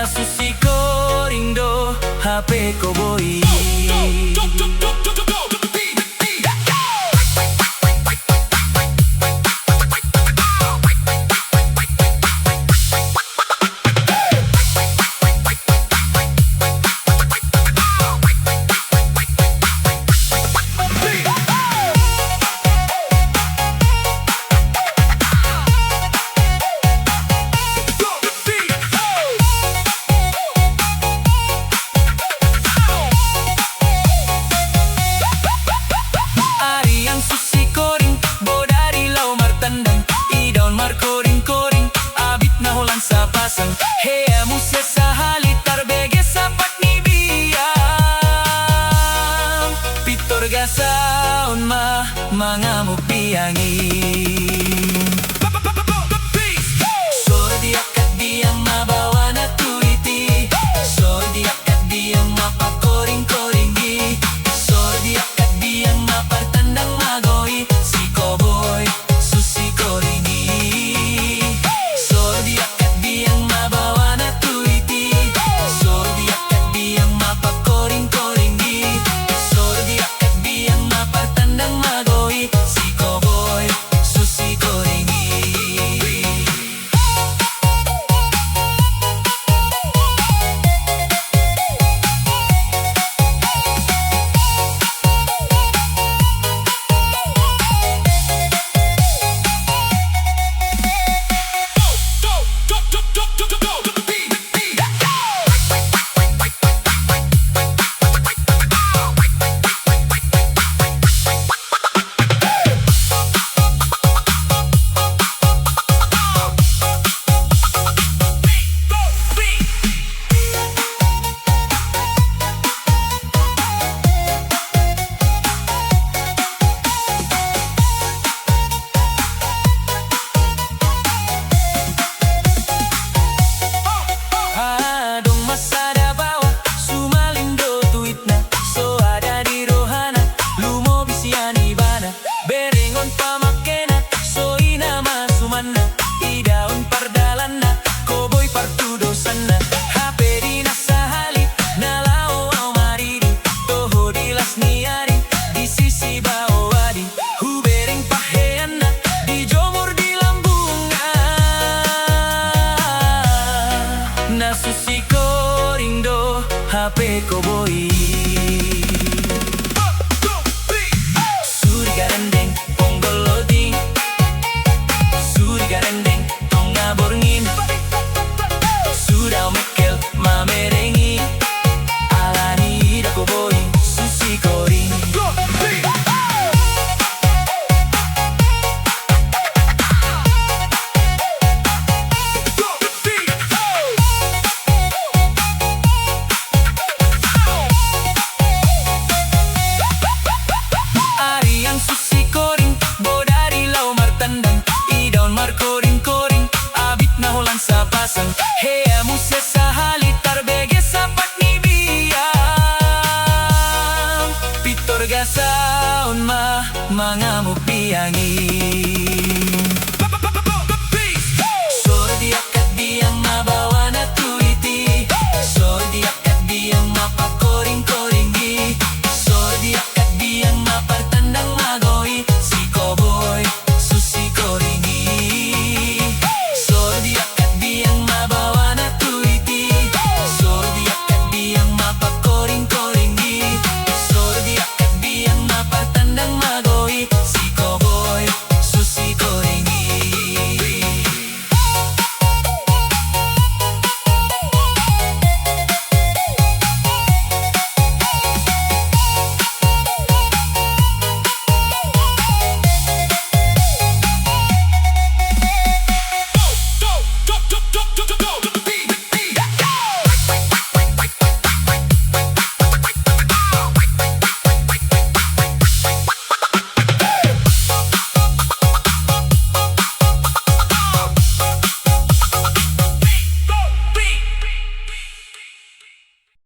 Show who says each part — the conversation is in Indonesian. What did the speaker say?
Speaker 1: Na susi ko rindo HP ko boy. Sa pasang hea musia sa halitar bege sapat ni biang pitor gasaon mga mupiangi so diakat diang mabawa na tuiti so diakat diang mapakoring-koringi so diakat diang mapartandang magoi si Koboy susi koringi so diakat yang mabawa na tuiti so diakat yang mapakoring-koringi so diakat yang mapatandang magoi si Koboy susi koringi. Beringon pamakena so inama sumanna idaon pardalanna Koboy partudosanna HP di nasahali nalao au maridi toho dilas niari di sisi bawadi hubering paheanna di jomur di lambunga na susi ko rindo HP Koboy. Garendeng ponggoloding suri garendeng tonga borngin sudah mekel mamerengi alani da Koboy susi koring. Susi koring bodari lau martandang idaon markoring-koring abit na holan sa pasang hea musia sa halitar bege sapat ni biang pitor gasaon mga mupiangi.